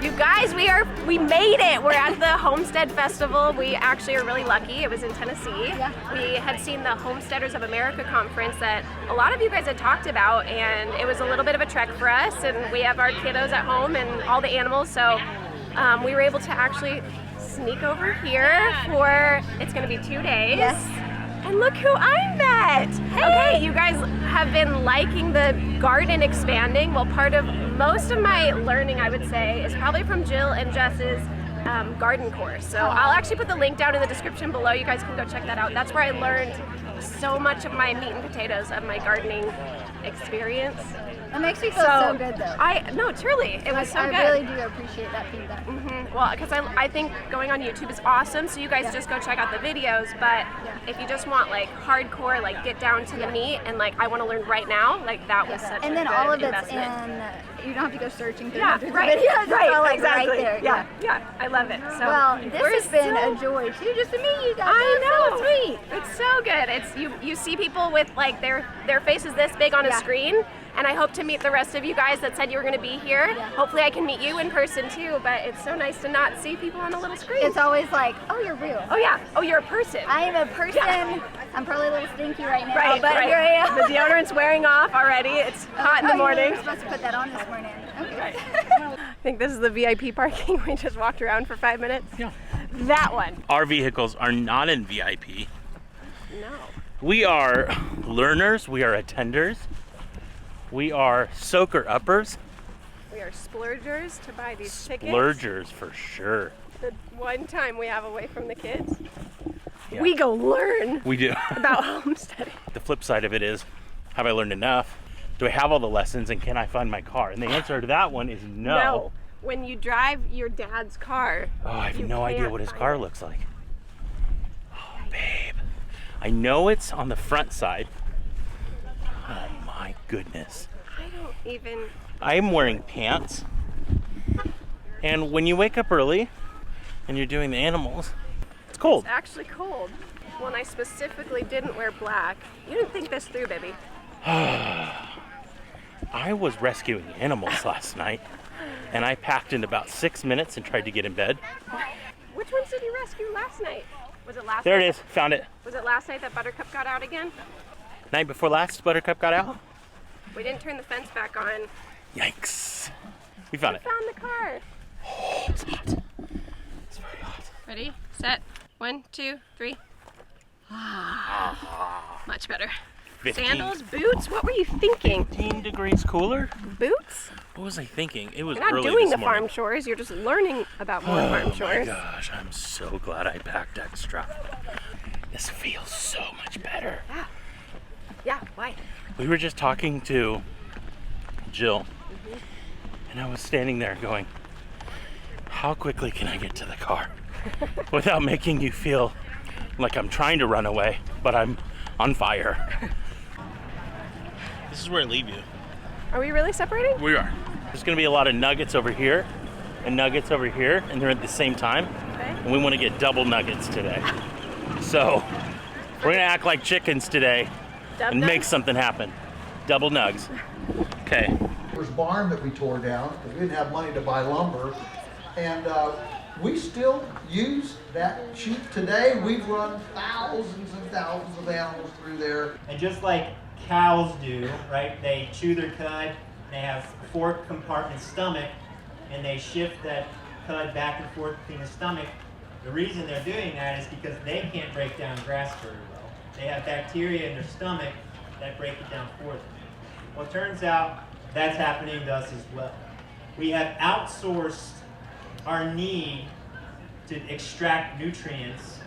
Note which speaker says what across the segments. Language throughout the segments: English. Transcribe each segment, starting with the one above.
Speaker 1: You guys, we made it. We're at the Homestead Festival. We actually are really lucky. It was in Tennessee.
Speaker 2: Yeah.
Speaker 1: We had seen the Homesteaders of America conference that a lot of you guys had talked about, and it was a little bit of a trek for us, and we have our kiddos at home and all the animals, so we were able to actually sneak over here for, it's gonna be 2 days.
Speaker 2: Yes.
Speaker 1: And look who I met!
Speaker 2: Hey.
Speaker 1: Okay, you guys have been liking the garden expanding. Well, part of most of my learning, I would say, is probably from Jill and Jess's garden course. So I'll actually put the link down in the description below. You guys can go check that out. That's where I learned so much of my meat and potatoes of my gardening experience.
Speaker 2: It makes me feel so good, though.
Speaker 1: No, truly, it was so good.
Speaker 2: I really do appreciate that feedback.
Speaker 1: Well, because I think going on YouTube is awesome, so you guys just go check out the videos, but if you just want like hardcore, like get down to the meat and like I want to learn right now, like that was such a
Speaker 2: And then
Speaker 1: good
Speaker 2: all of it's
Speaker 1: investment.
Speaker 2: in, you don't have to go searching through
Speaker 1: Yeah,
Speaker 2: hundreds
Speaker 1: right,
Speaker 2: of videos. It's all, like,
Speaker 1: exactly.
Speaker 2: right there.
Speaker 1: Yeah, I love it. So
Speaker 2: Well, this has been a joy too, just to meet you guys.
Speaker 1: I know.
Speaker 2: So sweet.
Speaker 1: It's so good. It's you see people with like their faces this big on a screen, and I hope to meet the rest of you guys that said you were going to be here.
Speaker 2: Yeah.
Speaker 1: Hopefully I can meet you in person too, but it's so nice to not see people on a little screen.
Speaker 2: It's always like, oh, you're real.
Speaker 1: Oh yeah. Oh, you're a person.
Speaker 2: I am a person. I'm probably a little stinky right now,
Speaker 1: Right,
Speaker 2: but
Speaker 1: right.
Speaker 2: here I am.
Speaker 1: The deodorant's wearing off already. It's hot in the morning.
Speaker 2: You were supposed to put that on this morning. Okay.
Speaker 1: I think this is the VIP parking. We just walked around for 5 minutes.
Speaker 3: Yeah.
Speaker 1: That one.
Speaker 3: Our vehicles are not in VIP.
Speaker 1: No.
Speaker 3: We are learners, we are attenders, we are soaker uppers,
Speaker 1: We are splurgers to buy these tickets.
Speaker 3: splurgers for sure.
Speaker 1: The one time we have away from the kids,
Speaker 3: Yeah.
Speaker 1: we go learn
Speaker 3: We do.
Speaker 1: about homesteading.
Speaker 3: The flip side of it is, have I learned enough? Do I have all the lessons and can I find my car? And the answer to that one is no.
Speaker 1: When you drive your dad's car,
Speaker 3: Oh, I have
Speaker 1: you
Speaker 3: no idea
Speaker 1: can't
Speaker 3: what his
Speaker 1: find
Speaker 3: car
Speaker 1: it.
Speaker 3: looks like. Oh, babe. I know it's on the front side. Oh my goodness.
Speaker 1: I don't even.
Speaker 3: I'm wearing pants. And when you wake up early and you're doing the animals, it's cold.
Speaker 1: It's actually cold. When I specifically didn't wear black. You didn't think this through, baby.
Speaker 3: I was rescuing animals last night and I packed in about 6 minutes and tried to get in bed.
Speaker 1: Which ones did you rescue last night? Was it last
Speaker 3: There
Speaker 1: night?
Speaker 3: it is, found it.
Speaker 1: Was it last night that Buttercup got out again?
Speaker 3: Night before last, Buttercup got out.
Speaker 1: We didn't turn the fence back on.
Speaker 3: Yikes. We found
Speaker 1: We
Speaker 3: it.
Speaker 1: found the car.
Speaker 3: Oh, it's hot. It's very hot.
Speaker 1: Ready, set, 1, 2, 3. Much better.
Speaker 3: 15
Speaker 1: Sandals, boots, what were you thinking?
Speaker 3: 15 degrees cooler?
Speaker 1: Boots?
Speaker 3: What was I thinking? It was
Speaker 1: You're not
Speaker 3: early
Speaker 1: doing
Speaker 3: this
Speaker 1: the
Speaker 3: morning.
Speaker 1: farm chores, you're just learning about more farm
Speaker 3: Oh my
Speaker 1: chores.
Speaker 3: gosh, I'm so glad I packed extra. This feels so much better.
Speaker 1: Yeah, why?
Speaker 3: We were just talking to Jill, and I was standing there going, how quickly can I get to the car without making you feel like I'm trying to run away, but I'm on fire? This is where I leave you.
Speaker 1: Are we really separating?
Speaker 3: We are. There's gonna be a lot of nuggets over here and nuggets over here, and they're at the same time.
Speaker 1: Okay.
Speaker 3: And we want to get double nuggets today. So we're gonna act like chickens today and make something happen. Double nugs. Okay.
Speaker 4: There's a barn that we tore down because we didn't have money to buy lumber, and we still use that chute today. We've run thousands and thousands of animals through there.
Speaker 5: And just like cows do, right? They chew their cud, they have a fork compartment stomach, and they shift that cud back and forth between the stomach. The reason they're doing that is because they can't break down grass very well. They have bacteria in their stomach that break it down for them. Well, it turns out that's happening to us as well. We have outsourced our need to extract nutrients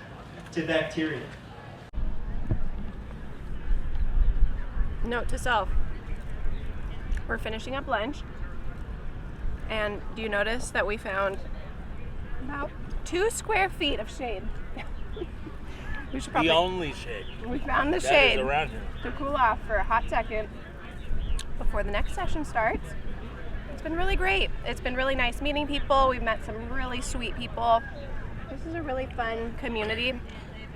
Speaker 5: to bacteria.
Speaker 1: Note to self, we're finishing up lunch, and do you notice that we found about 2 square feet of shade? We should probably,
Speaker 3: The only shade
Speaker 1: we found the
Speaker 3: that
Speaker 1: shade
Speaker 3: is around here.
Speaker 1: to cool off for a hot second before the next session starts. It's been really great. It's been really nice meeting people. We've met some really sweet people. This is a really fun community.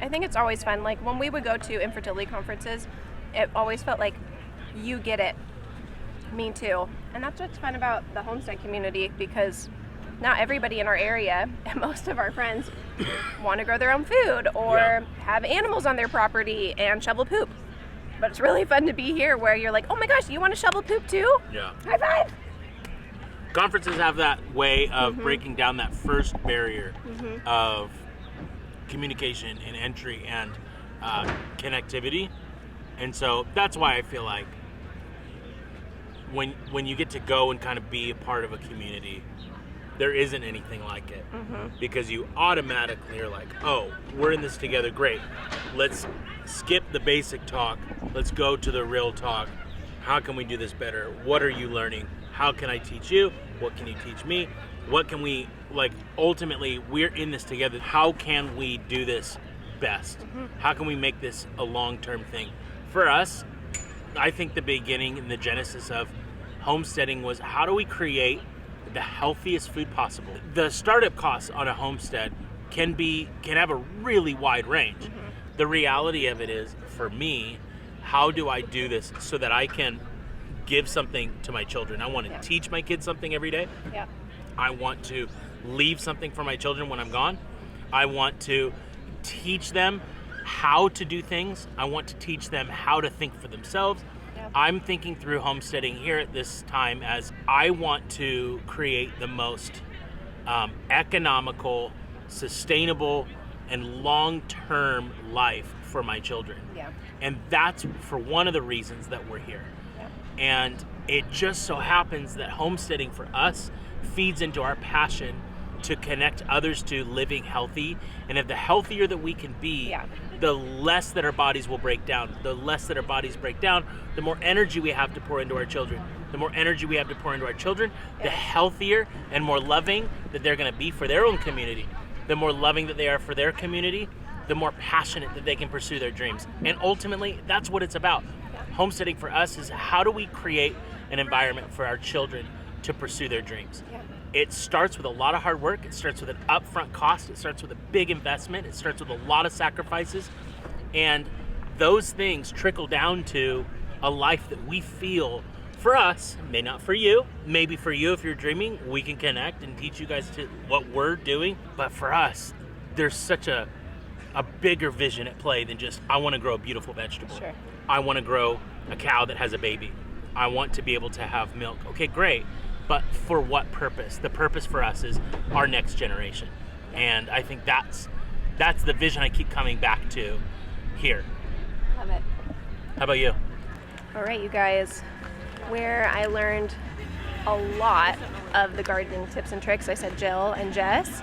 Speaker 1: I think it's always fun. Like when we would go to infertility conferences, it always felt like you get it, me too. And that's what's fun about the homestead community, because not everybody in our area, and most of our friends want to grow their own food or have animals on their property and shovel poop. But it's really fun to be here where you're like, oh my gosh, you want to shovel poop too?
Speaker 3: Yeah.
Speaker 1: High five!
Speaker 3: Conferences have that way of breaking down that first barrier of communication and entry and connectivity. And so that's why I feel like when you get to go and kind of be a part of a community, there isn't anything like it. Because you automatically are like, oh, we're in this together, great. Let's skip the basic talk. Let's go to the real talk. How can we do this better? What are you learning? How can I teach you? What can you teach me? What can we, like, ultimately, we're in this together. How can we do this best? How can we make this a long-term thing? For us, I think the beginning and the genesis of homesteading was, how do we create the healthiest food possible? The startup costs on a homestead can have a really wide range. The reality of it is, for me, how do I do this so that I can give something to my children? I want to teach my kids something every day. I want to leave something for my children when I'm gone. I want to teach them how to do things. I want to teach them how to think for themselves. I'm thinking through homesteading here at this time as I want to create the most economical, sustainable, and long-term life for my children. And that's for one of the reasons that we're here. And it just so happens that homesteading for us feeds into our passion to connect others to living healthy. And if the healthier that we can be, the less that our bodies will break down. The less that our bodies break down, the more energy we have to pour into our children. The more energy we have to pour into our children, the healthier and more loving that they're going to be for their own community. The more loving that they are for their community, the more passionate that they can pursue their dreams. And ultimately, that's what it's about. Homesteading for us is, how do we create an environment for our children to pursue their dreams? It starts with a lot of hard work. It starts with an upfront cost. It starts with a big investment. It starts with a lot of sacrifices. And those things trickle down to a life that we feel, for us, may not for you, maybe for you if you're dreaming, we can connect and teach you guys to what we're doing. But for us, there's such a bigger vision at play than just, I want to grow a beautiful vegetable. I want to grow a cow that has a baby. I want to be able to have milk. Okay, great. But for what purpose? The purpose for us is our next generation. And I think that's the vision I keep coming back to here.
Speaker 1: Love it.
Speaker 3: How about you?
Speaker 1: All right, you guys, where I learned a lot of the gardening tips and tricks, I said Jill and Jess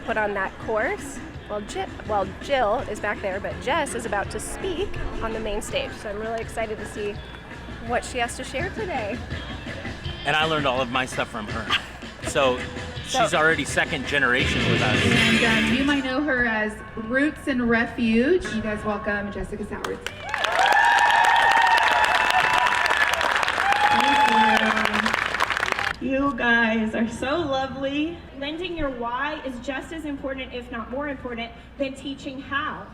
Speaker 1: put on that course. Well, Jill is back there, but Jess is about to speak on the main stage. So I'm really excited to see what she has to share today.
Speaker 3: And I learned all of my stuff from her. So she's already second generation with us.
Speaker 6: And you might know her as Roots and Refuge. You guys welcome Jessica Sowers.
Speaker 7: You guys are so lovely. Lending your why is just as important, if not more important, than teaching how.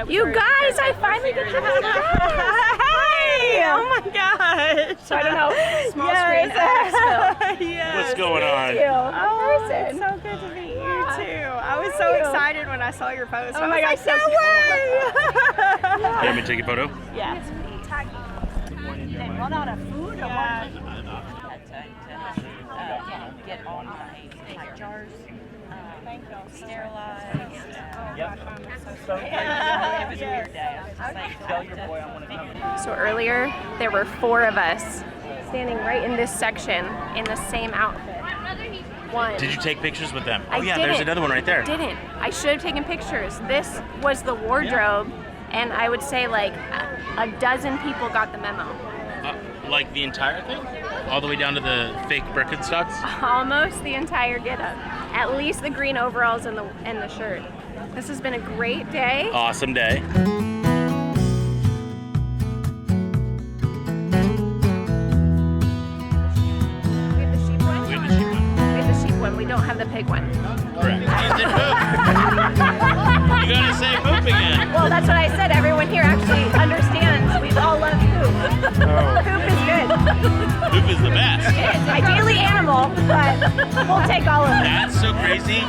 Speaker 1: You guys, I finally get to have a guest.
Speaker 7: Hey! Oh my gosh!
Speaker 1: So I don't know, small screen access.
Speaker 7: Yes.
Speaker 3: What's going on?
Speaker 7: Oh, it's so good to meet you too. I was so excited when I saw your post.
Speaker 1: Oh my gosh,
Speaker 7: no way!
Speaker 3: You want me to take a photo?
Speaker 7: Yes.
Speaker 8: Then run out of food or what? Get all my jars sterilized.
Speaker 3: Yep.
Speaker 8: It was a weird day.
Speaker 3: Tell your boy I want to come.
Speaker 1: So earlier, there were 4 of us standing right in this section in the same outfit. One.
Speaker 3: Did you take pictures with them?
Speaker 1: I
Speaker 3: Oh yeah, there's
Speaker 1: didn't.
Speaker 3: another one right there.
Speaker 1: Didn't. I should have taken pictures. This was the wardrobe, and I would say like a dozen people got the memo.
Speaker 3: Like the entire thing? All the way down to the fake Birkenstocks?
Speaker 1: Almost the entire getup. At least the green overalls and the shirt. This has been a great day.
Speaker 3: Awesome day.
Speaker 1: We have the sheep one.
Speaker 3: We have the sheep one.
Speaker 1: We have the sheep one. We don't have the pig one.
Speaker 3: Correct. You did poop. You gotta say poop again.
Speaker 1: Well, that's what I said. Everyone here actually understands. We all love poop. Poop is good.
Speaker 3: Poop is the best.
Speaker 1: It is. Ideally animal, but We'll take all of it.
Speaker 3: That's so crazy.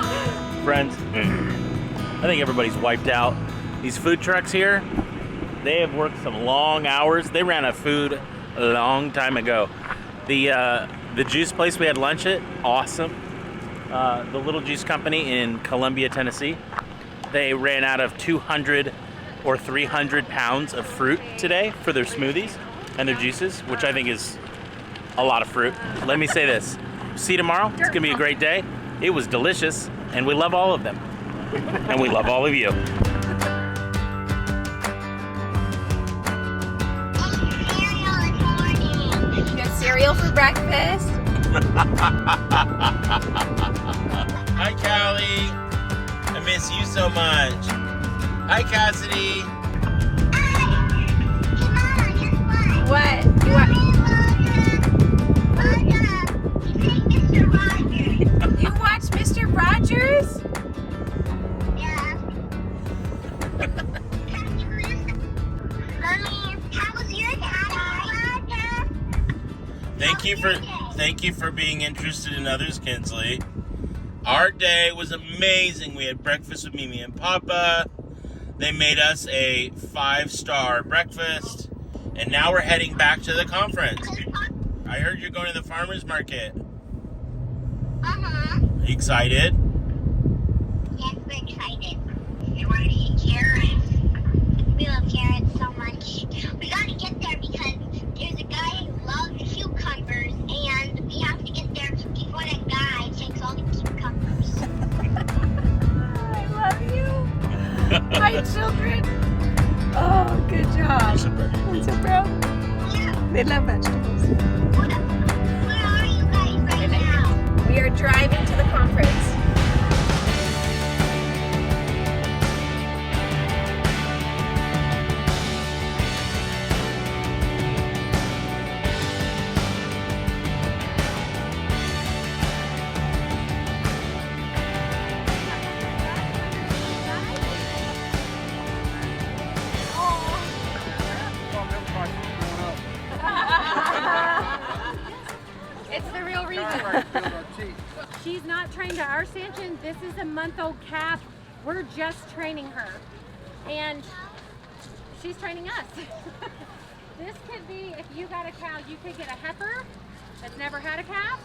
Speaker 3: Friends, I think everybody's wiped out. These food trucks here, they have worked some long hours. They ran out of food a long time ago. The juice place we had lunch at, awesome. The Little Juice Company in Colombia, Tennessee, they ran out of 200 or 300 pounds of fruit today for their smoothies and their juices, which I think is a lot of fruit. Let me say this. See you tomorrow. It's going to be a great day. It was delicious, and we love all of them. And we love all of you.
Speaker 1: Cereal for breakfast.
Speaker 3: Hi, Callie. I miss you so much. Hi, Cassidy.
Speaker 1: What? You watch Mr. Rogers?
Speaker 9: Yeah. Mommy, how was your day?
Speaker 3: Thank you for being interested in others, Kinsley. Our day was amazing. We had breakfast with Mimi and Papa. They made us a 5-star breakfast, and now we're heading back to the conference. I heard you're going to the farmers market.
Speaker 9: Uh-huh.
Speaker 3: Are you excited?
Speaker 9: Yes, we're excited. You want to eat carrots? We love carrots so much. We gotta get there because there's a guy who loves cucumbers, and we have to get there before that guy takes all the cucumbers.
Speaker 1: I love you. My children. Oh, good job. I'm so proud.
Speaker 9: Yeah.
Speaker 1: They love vegetables.
Speaker 9: Where are you guys right now?
Speaker 1: We are driving to the conference. It's the real reason.
Speaker 10: She's not trained to our stanchion. This is a month-old calf. We're just training her. And she's training us. This could be, if you got a cow, you could get a heifer that's never had a calf.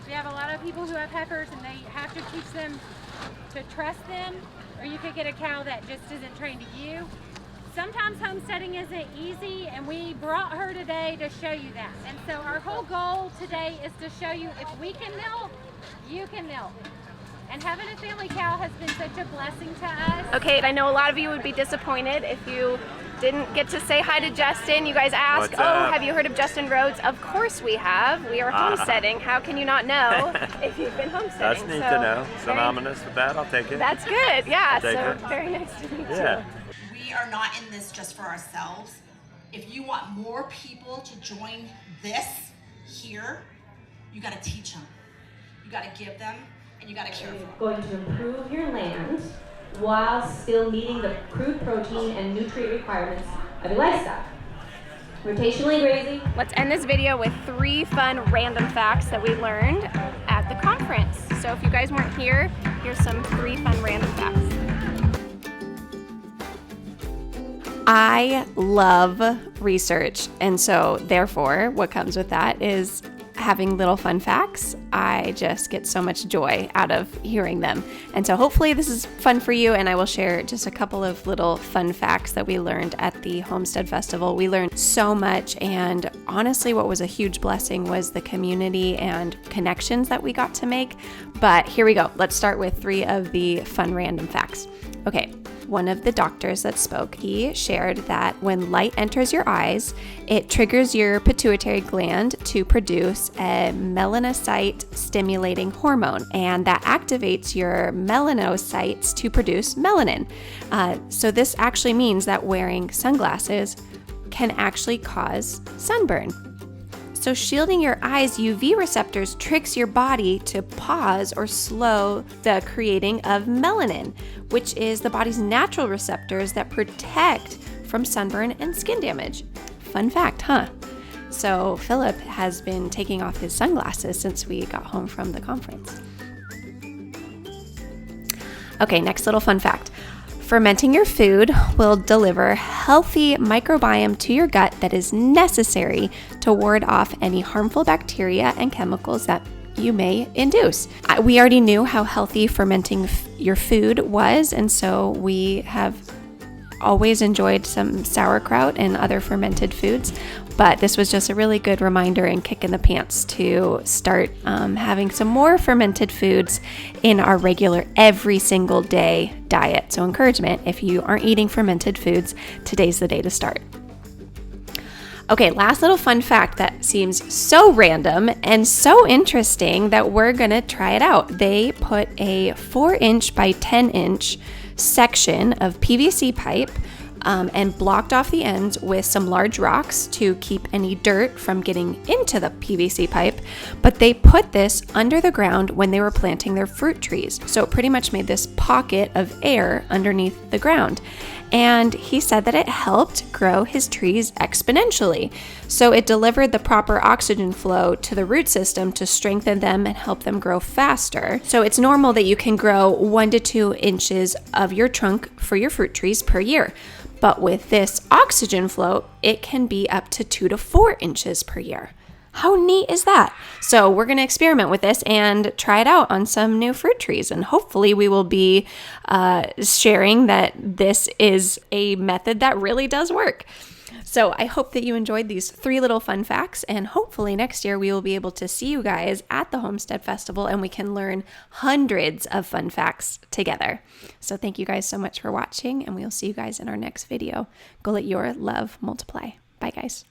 Speaker 10: We have a lot of people who have heifers and they have to teach them to trust them. Or you could get a cow that just isn't trained to you. Sometimes homesteading isn't easy, and we brought her today to show you that. And so our whole goal today is to show you if we can milk, you can milk. And having a family cow has been such a blessing to us.
Speaker 1: Okay, I know a lot of you would be disappointed if you didn't get to say hi to Justin. You guys ask, have you heard of Justin Rhodes? Of course we have. We are homesteading. How can you not know if you've been homesteading?
Speaker 11: That's neat to know. Synonymous with that, I'll take it.
Speaker 1: That's good, yeah.
Speaker 11: Take
Speaker 1: So
Speaker 11: it.
Speaker 1: very nice to meet you.
Speaker 11: Yeah.
Speaker 12: We are not in this just for ourselves. If you want more people to join this here, you gotta teach them. You gotta give them, and you gotta care for them.
Speaker 13: Going to improve your land while still meeting the crude protein and nutrient requirements of your livestock. Rotationally grazing.
Speaker 1: Let's end this video with 3 fun random facts that we learned at the conference. So if you guys weren't here, here's some 3 fun random facts. I love research, and so therefore what comes with that is having little fun facts. I just get so much joy out of hearing them. And so hopefully this is fun for you, and I will share just a couple of little fun facts that we learned at the Homestead Festival. We learned so much, and honestly what was a huge blessing was the community and connections that we got to make. But here we go. Let's start with 3 of the fun random facts. Okay. One of the doctors that spoke, he shared that when light enters your eyes, it triggers your pituitary gland to produce a melanocyte-stimulating hormone, and that activates your melanocytes to produce melanin. So this actually means that wearing sunglasses can actually cause sunburn. So shielding your eyes' UV receptors tricks your body to pause or slow the creating of melanin, which is the body's natural receptors that protect from sunburn and skin damage. Fun fact, huh? So Philip has been taking off his sunglasses since we got home from the conference. Okay, next little fun fact. Fermenting your food will deliver healthy microbiome to your gut that is necessary to ward off any harmful bacteria and chemicals that you may induce. We already knew how healthy fermenting your food was, and so we have always enjoyed some sauerkraut and other fermented foods, but this was just a really good reminder and kick in the pants to start having some more fermented foods in our regular every single day diet. So encouragement, if you aren't eating fermented foods, today's the day to start. Okay, last little fun fact that seems so random and so interesting that we're gonna try it out. They put a 4-inch by 10-inch section of PVC pipe and blocked off the ends with some large rocks to keep any dirt from getting into the PVC pipe. But they put this under the ground when they were planting their fruit trees. So it pretty much made this pocket of air underneath the ground. And he said that it helped grow his trees exponentially. So it delivered the proper oxygen flow to the root system to strengthen them and help them grow faster. So it's normal that you can grow 1 to 2 inches of your trunk for your fruit trees per year. But with this oxygen flow, it can be up to 2 to 4 inches per year. How neat is that? So we're going to experiment with this and try it out on some new fruit trees. And hopefully we will be sharing that this is a method that really does work. So I hope that you enjoyed these 3 little fun facts, and hopefully next year we will be able to see you guys at the Homestead Festival and we can learn hundreds of fun facts together. So thank you guys so much for watching, and we'll see you guys in our next video. Go let your love multiply. Bye guys.